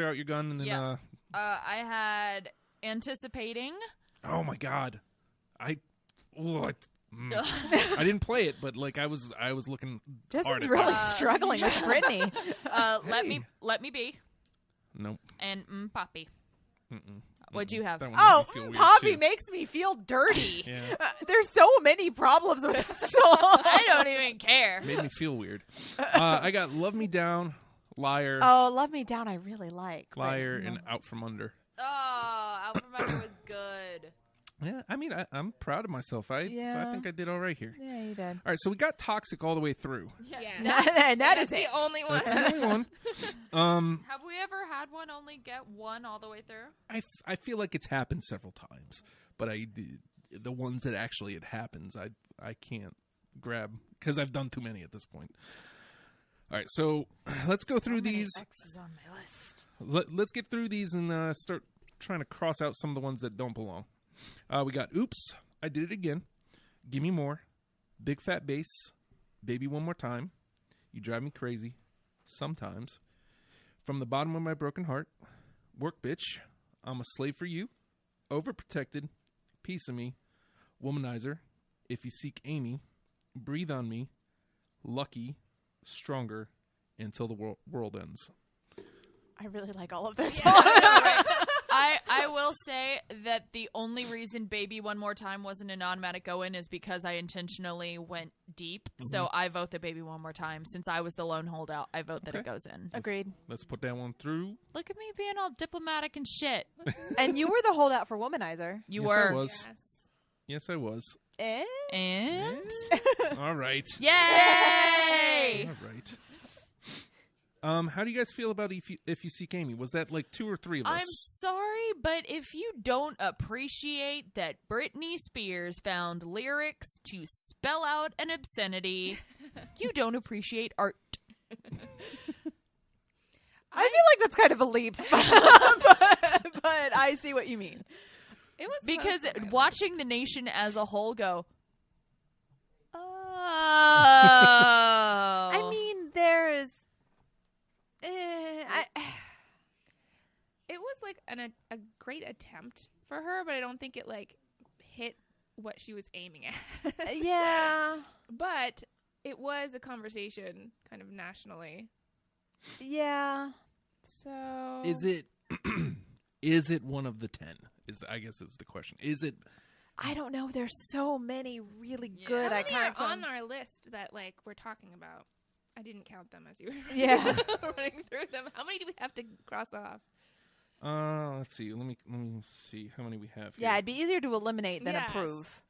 out your gun, and then Yeah. I had Anticipating. oh my god, I didn't play it, but like I was looking hard Justin's at really it. struggling with Britney. Let me be, Nope. and Poppy. Mm-mm. What'd you have? That one Oh, made me feel weird, Poppy too. makes me feel dirty. Yeah. There's so many problems with this song. I don't even care. Made me feel weird. I got Love Me Down, Liar, Oh, Love Me Down I really like. but, Liar, you know. and Out From Under. Oh, Out From Under was good. Yeah, I mean, I'm proud of myself. I think I did all right here. Yeah, you did. All right, so we got Toxic all the way through. Yeah. And that is the it. only one. That's the only one. Have we ever had one only get one all the way through? I feel like it's happened several times, but the ones that actually it happens, I can't grab because I've done too many at this point. All right, so let's go through these. X's on my list. Let's get through these and start trying to cross out some of the ones that don't belong. We got Oops, I Did It Again, Gimme More, Big Fat Bass, Baby One More Time, You Drive Me Crazy, Sometimes, From the Bottom of My Broken Heart, Work Bitch, I'm a Slave for You, Overprotected, Piece of Me, Womanizer, If You Seek Amy, Breathe on Me, Lucky, Stronger, Until the World Ends. I really like all of those songs. I will say that the only reason Baby One More Time wasn't an automatic go-in is because I intentionally went deep. Mm-hmm. So I vote that Baby One More Time. Since I was the lone holdout, I vote that it goes in. Agreed. Let's put that one through. Look at me being all diplomatic and shit. And you were the holdout for Womanizer. You Yes, were. I was. Yes, I was. And? All right. Yay! All right. How do you guys feel about If You Seek Amy? Was that like 2 or 3 of us? I'm sorry, but if you don't appreciate that Britney Spears found lyrics to spell out an obscenity, you don't appreciate art. I feel like that's kind of a leap, but I see what you mean. It was Because close to my watching the nation as a whole go, oh. I mean, there's. It was like a great attempt for her, but I don't think it like hit what she was aiming at. Yeah. But it was a conversation kind of nationally. Yeah. So Is it is it one of the 10? I guess is the question. Is it? I don't know. There's so many really good how many iconic are on songs. our list that like we're talking about? I didn't count them as you were Yeah. running through them. How many do we have to cross off? Let's see. Let me see how many we have here. Yeah, it'd be easier to eliminate than Yes. approve.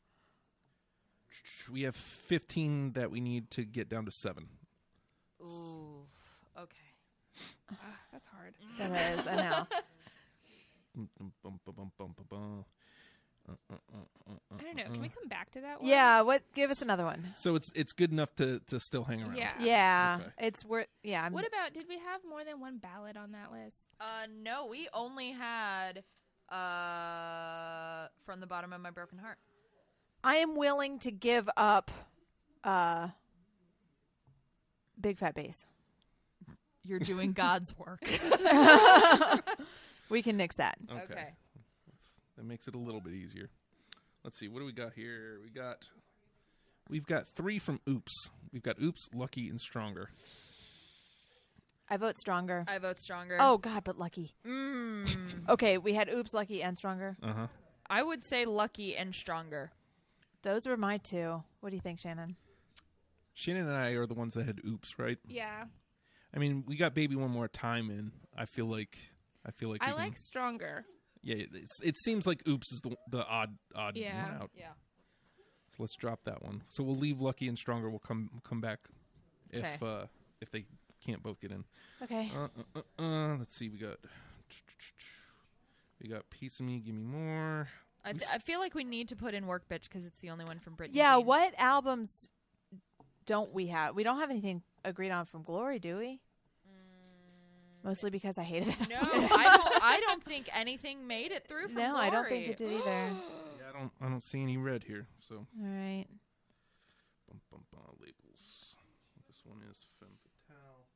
We have 15 that we need to get down to 7. Ooh, okay. That's hard. That is, I know. I don't know. Can we come back to that one? Yeah, give us another one. So it's good enough to still hang around. Yeah. Yeah, Okay. it's worth. Yeah, What about? Did we have more than one ballad on that list? No, we only had From the Bottom of My Broken Heart. I am willing to give up. Big fat bass. You're doing God's work. We can nix that. Okay. That makes it a little bit easier. Let's see. What do we got here? We've got 3 from Oops. We've got Oops, Lucky, and Stronger. I vote Stronger. I vote Stronger. Oh, God, but Lucky. Okay, we had Oops, Lucky, and Stronger. Uh-huh. I would say Lucky and Stronger. Those were my 2. What do you think, Shannon? Shannon and I are the ones that had Oops, right? Yeah. I mean, we got Baby One More Time in. I feel like I like Stronger. Yeah, it seems like Oops is the odd one out. Yeah. So let's drop that one. So we'll leave Lucky and Stronger. We'll come back if they can't both get in. Okay. Let's see. We got Piece of Me, Give Me More. I feel like we need to put in Work Bitch because it's the only one from Britney. Yeah, Jean. what albums don't we have? We don't have anything agreed on from Glory, do we? Mostly because I hated it. No, I don't think anything made it through from No, Glory. I don't think it did either. Yeah, I don't see any red here. So All right. Labels. This one is Femme Fatale.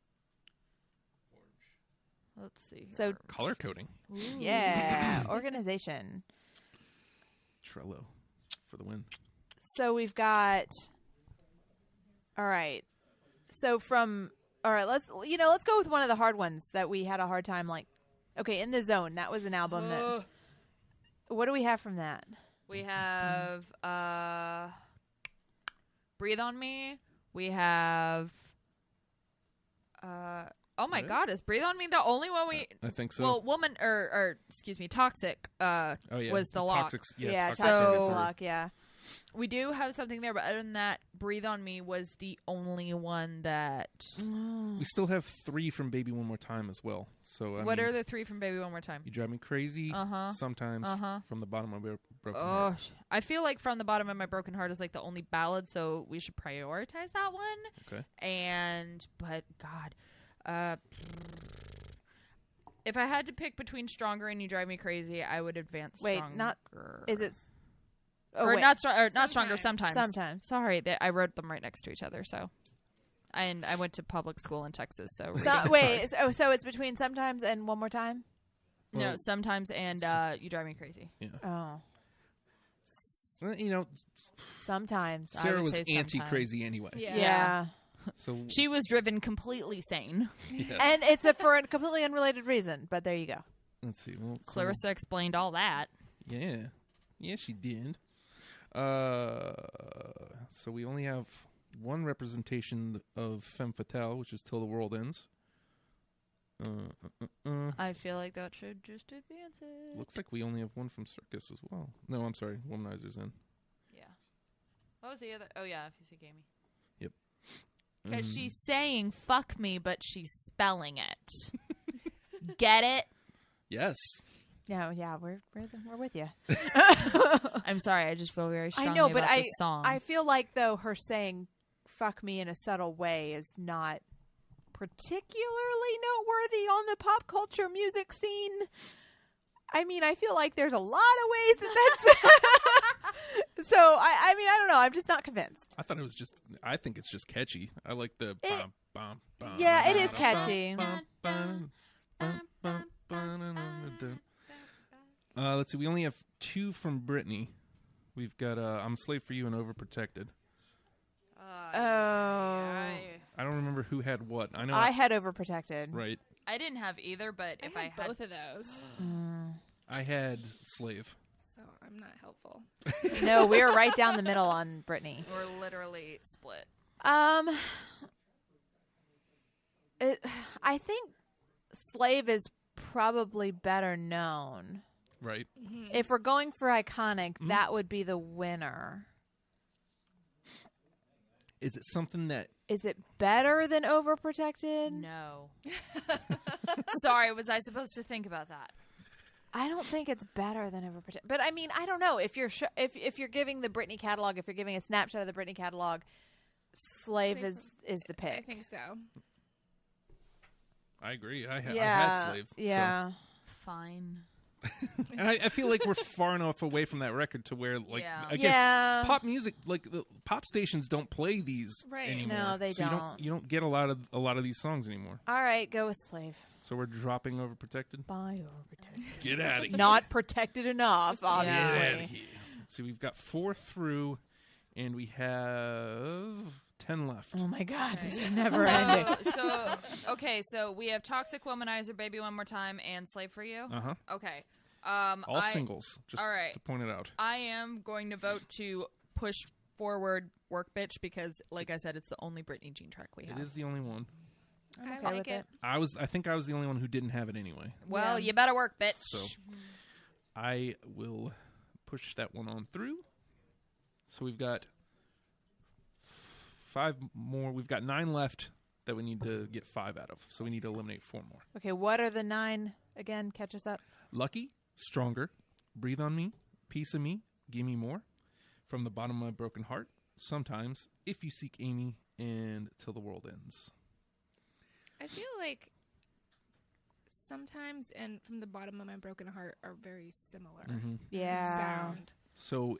Orange. Let's see. So Color coding. yeah, organization. Trello for the win. So we've got. All right. So all right, let's go with one of the hard ones that we had a hard time like. Okay, In the Zone. That was an album that. What do we have from that? We have Breathe on Me. We have oh my God, is Breathe on Me the only one we I think so. Well, Woman or excuse me, Toxic was the lock. Toxic, Toxic So- was the lock, yeah. We do have something there, but other than that, Breathe on Me was the only one that We still have 3 from Baby One More Time as well. So What are the 3 from Baby One More Time? You Drive Me Crazy. Sometimes From the Bottom of My Broken Heart. I feel like From the Bottom of My Broken Heart is like the only ballad, so we should prioritize that one. Okay. But God, if I had to pick between Stronger and You Drive Me Crazy, I would advance Stronger. Is it? Not Stronger. Sometimes. Sometimes. Sorry, I wrote them right next to each other. So, and I went to public school in Texas. So so it's between Sometimes and One More Time. No, Sometimes and You Drive Me Crazy. Yeah. Oh. Well, Sometimes. Sarah was anti-crazy anyway. Yeah. So she was driven completely sane. Yes. And it's for a completely unrelated reason, but there you go. Let's see. Well, Clarissa explained all that. Yeah. Yeah, she did. So we only have one representation of Femme Fatale, which is Till the World Ends. I feel like that should just advance it. Looks like we only have one from Circus as well. No, I'm sorry. Womanizer's in. Yeah. What was the other? Oh, yeah, if you say Gamey. Yep. Because she's saying fuck me, but she's spelling it. Get it? Yes. Yeah, we're with you. I'm sorry, I just feel very strongly I know, but about this song. I feel like though her saying "fuck me" in a subtle way is not particularly noteworthy on the pop culture music scene. I mean, I feel like there's a lot of ways that's. So I mean, I don't know. I'm just not convinced. I think it's just catchy. I like the. Yeah, it is catchy. Let's see. We only have 2 from Britney. We've got I'm a Slave for You and Overprotected. I don't remember who had what. I know I had Overprotected. Right. I didn't have either, but if I had both of those, I had Slave. so I'm not helpful. No, we were right down the middle on Britney. we're literally split. I think Slave is probably better known. Right. Mm-hmm. If we're going for iconic, that would be the winner. Is it something that... Is it better than Overprotected? No. Sorry, was I supposed to think about that? I don't think it's better than Overprotected. But I mean, I don't know. If you're if you're giving the Britney catalog, if you're giving a snapshot of the Britney catalog, Slave is the pick. I think so. I agree. I had Slave. Yeah. So. Fine. And I feel like we're far enough away from that record to where, like, again, Yeah. pop music, like the pop stations don't play these anymore. No, they don't. You don't get a lot of these songs anymore. All right, go with Slave. So we're dropping Overprotected. By Overprotected. Get out of here. Not protected enough, obviously. Get out of here. So we've got 4 through, and we have 10 left. Oh my God, this is never ending. So we have Toxic Womanizer, Baby One More Time, and Slave for You. Okay. All singles, just all right. to point it out. I am going to vote to push forward Work Bitch because, like I said, it's the only Britney Jean track we have. It is the only one. I Okay like it. I think I was the only one who didn't have it anyway. Well, you better work, bitch. So I will push that one on through. So we've got 5 more. We've got 9 left that we need to get 5 out of. So we need to eliminate 4 more. Okay, what are the 9 again? Catch us up. Lucky, Stronger, Breathe on Me, Piece of Me, Gimme More, From the Bottom of My Broken Heart, Sometimes, If You Seek Amy, and Till the World Ends. I feel like Sometimes and From the Bottom of My Broken Heart are very similar. Yeah. Sound. So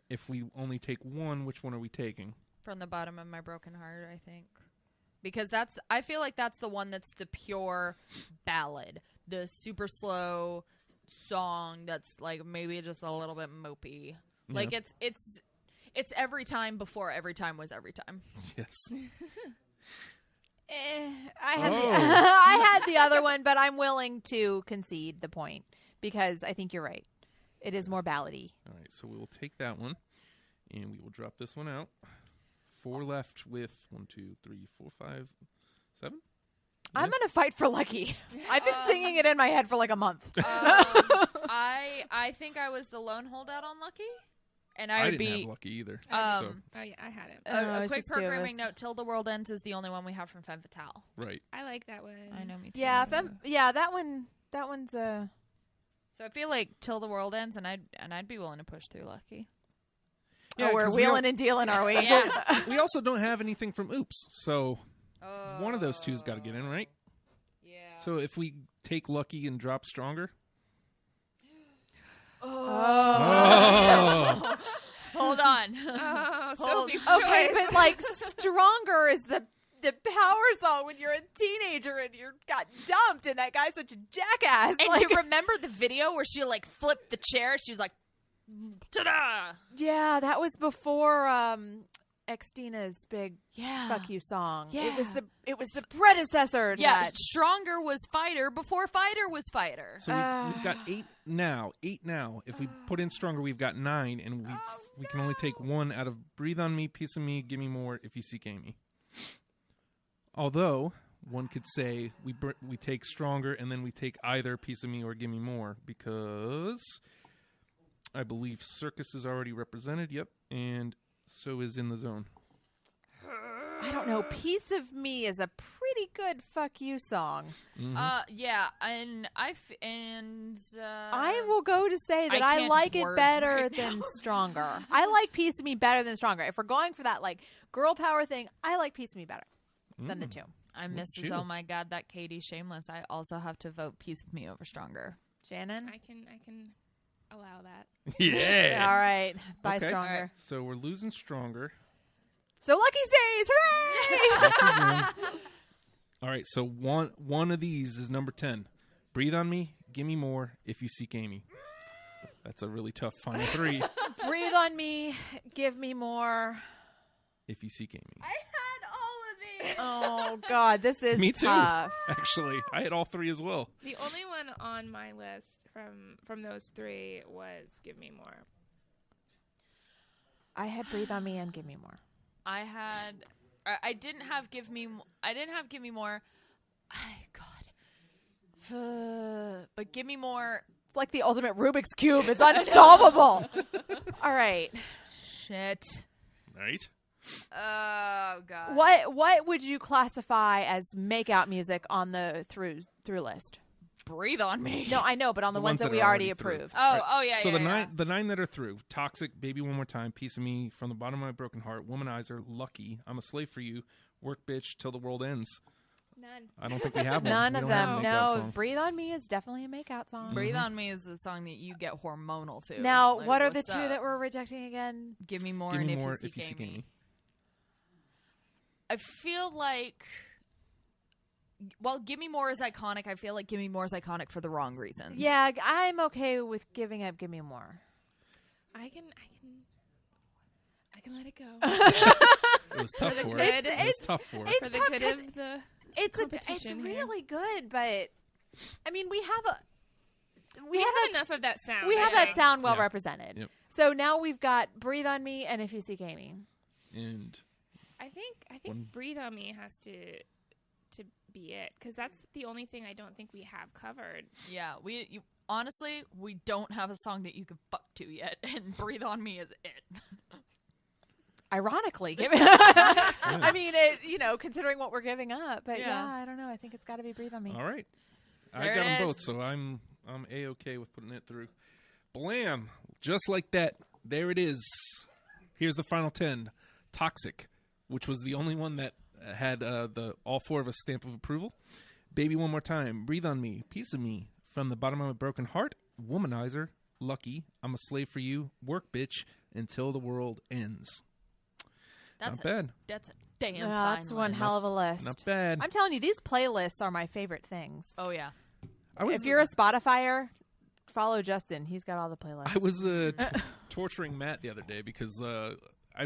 if we only take one, which one are we taking? From the Bottom of My Broken Heart, I think. Because I feel like that's the one that's the pure ballad. The super slow song that's like maybe just a little bit mopey. Like it's Every Time before Every Time was Every Time. Yes. I had the other one, but I'm willing to concede the point because I think you're right. It is more ballady. All right, so we will take that one, and we will drop this one out. 4 left with 1, 2, 3, 4, 5, 7. I'm going to fight for Lucky. I've been singing it in my head for like a month. I think I was the lone holdout on Lucky. And I would didn't have Lucky either. Oh yeah, I had it. A quick programming note: Till the World Ends is the only one we have from Femme Fatale. Right. I like that one. I know, me too. Yeah, that one's So I feel like Till the World Ends, and I'd be willing to push through Lucky. Yeah, we're wheeling and dealing, are we? Yeah. We also don't have anything from Oops, so one of those two's got to get in, right? Yeah. So if we take Lucky and drop Stronger. Oh. Hold on. Sophie's Okay, choice. but like Stronger is the power song when you're a teenager and you got dumped and that guy's such a jackass. And like, you remember the video where she like flipped the chair? She was like, ta-da! yeah, that was before Xtina's big "Fuck You" song. Yeah. It was the predecessor. To Yeah, that. Stronger was Fighter before Fighter was Fighter. So we've got 8 now. 8 now. If we put in Stronger, we've got 9, and we can only take 1 out of Breathe on Me, Piece of Me, Gimme More, If You Seek Amy. Although one could say we take Stronger and then we take either Piece of Me or Gimme More because I believe Circus is already represented. Yep, and so is In the Zone. I don't know. "Piece of Me" is a pretty good "Fuck You" song. Mm-hmm. Yeah, and I will go to say that I can't like it word better right than now. Stronger. I like "Piece of Me" better than Stronger. If we're going for that like girl power thing, I like "Piece of Me" better than the two. I miss this. Oh my God, that Katie Shameless. I also have to vote Piece of Me over Stronger. Shannon? I can allow that. Yeah. All right. Bye, Okay. Stronger. All right. So we're losing Stronger. So Lucky stays. Hooray! All right, so one of these is number 10. Breathe on Me, Gimme More, If You Seek Amy. That's a really tough final 3. Breathe on Me. Give me more. If You Seek Amy. I had all of these. Oh, God. This is Me too. tough. Actually, I had all 3 as well. The only one on my list from those 3 was Give Me More. I had Breathe on Me and Give Me More. I didn't have Give Me More. God. But Give Me More. It's like the ultimate Rubik's Cube. It's unsolvable. All right. Shit. Right? Oh, God. What would you classify as make-out music on the through list? Breathe on Me. No, I know, but on the ones that we are already through. approved. Oh, yeah, So yeah. the 9 that are through: Toxic, Baby One More Time, Piece of Me, From the Bottom of My Broken Heart, Womanizer, Lucky, I'm a Slave for You, Work Bitch, Till the World Ends. None. I don't think we have one. None We of don't have a them. makeout No, song. Breathe on Me is definitely a makeout song. Breathe on Me is the song that you get hormonal to. Now, Like, what are the what's two up? that we're rejecting again? Give Me More Give and me If more You See if you see Amy. Amy. I feel like, well, Give Me More is iconic. I feel like Give Me More is iconic for the wrong reasons. Yeah, I'm okay with giving up Give Me More. I can let it go. It was tough for good. it. It was tough for it. For the tough good 'cause of the It's competition here. really good, but I mean, we have enough of that sound. We have I that think. sound well Yeah. represented. Yep. So now we've got Breathe on Me and If You Seek Amy. And I think One- Breathe on Me has to be it, because that's the only thing I don't think we have covered. Yeah, honestly, we don't have a song that you can fuck to yet, and Breathe on Me is it. Ironically, I mean, considering what we're giving up, but Yeah. yeah, I don't know. I think it's got to be Breathe on Me. all right, I There got it them is. both, so I'm A-okay with putting it through. Blam! Just like that. There it is. Here's the final 10. Toxic, which was the only one that had all four of us stamp of approval. Baby One More Time, Breathe on Me, Piece of Me, From the Bottom of a Broken Heart, Womanizer, Lucky, I'm a Slave for You, Work Bitch, Until the World Ends. That's Not bad. That's a damn Yeah, fine that's one list. hell of a list. Not bad. I'm telling you, these playlists are my favorite things. Oh, yeah. If you're a Spotifyer, follow Justin. He's got all the playlists. I was torturing Matt the other day because I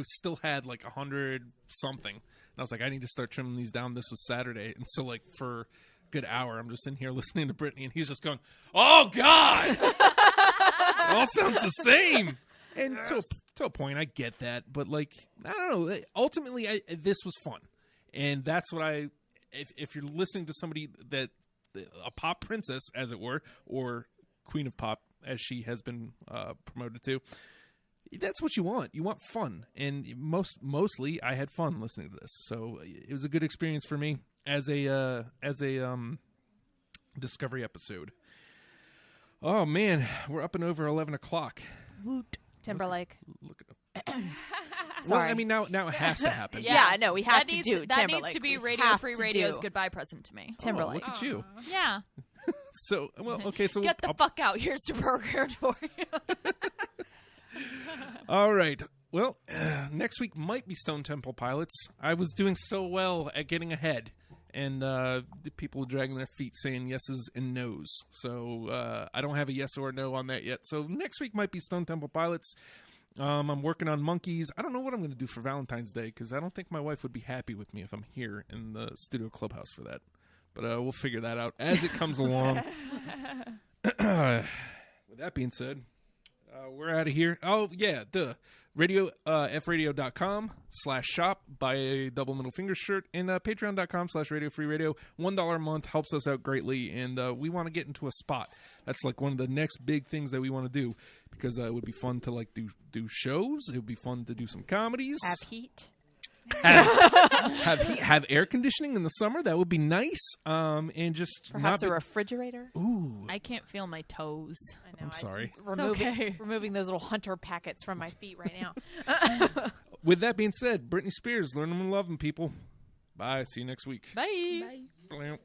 still had like 100 something. And I was like, I need to start trimming these down. This was Saturday. And so like for a good hour, I'm just in here listening to Britney and he's just going, oh God, it all sounds the same. And to a point, I get that. But like, I don't know. Ultimately, this was fun. And that's what if you're listening to somebody that, a pop princess, as it were, or Queen of Pop, as she has been promoted to, that's what you want. You want fun, and mostly I had fun listening to this. So it was a good experience for me as a Discovery episode. Oh man, we're up and over 11 o'clock. Woot. Timberlake. Look at them. Sorry. Well, I mean now it has to happen. Yeah, no, we have that to needs do That Timberlake. needs to be We Radio have Free to Radio's do goodbye present to me. Timberlake. Oh, look at you. Yeah. So okay. So Get the fuck out. Here's the program for you. All right. Well, next week might be Stone Temple Pilots. I was doing so well at getting ahead, and the people dragging their feet saying yeses and nos. So I don't have a yes or a no on that yet. So next week might be Stone Temple Pilots. I'm working on Monkeys. I don't know what I'm going to do for Valentine's Day because I don't think my wife would be happy with me if I'm here in the studio clubhouse for that. But we'll figure that out as it comes along. With that being said, we're out of here. Oh, yeah, fradio.com/shop. Buy a double middle finger shirt. And patreon.com/Radio Free Radio. $1 a month helps us out greatly. And we want to get into a spot. That's like one of the next big things that we want to do. Because it would be fun to like do shows. It would be fun to do some comedies. Have heat. Have air conditioning in the summer. That would be nice. And just Perhaps not a refrigerator. Ooh. I can't feel my toes. I know. I'm sorry. Removing those little hunter packets from my feet right now. With that being said, Britney Spears, learn them and love them, people. Bye. See you next week. Bye. Bye. Blam.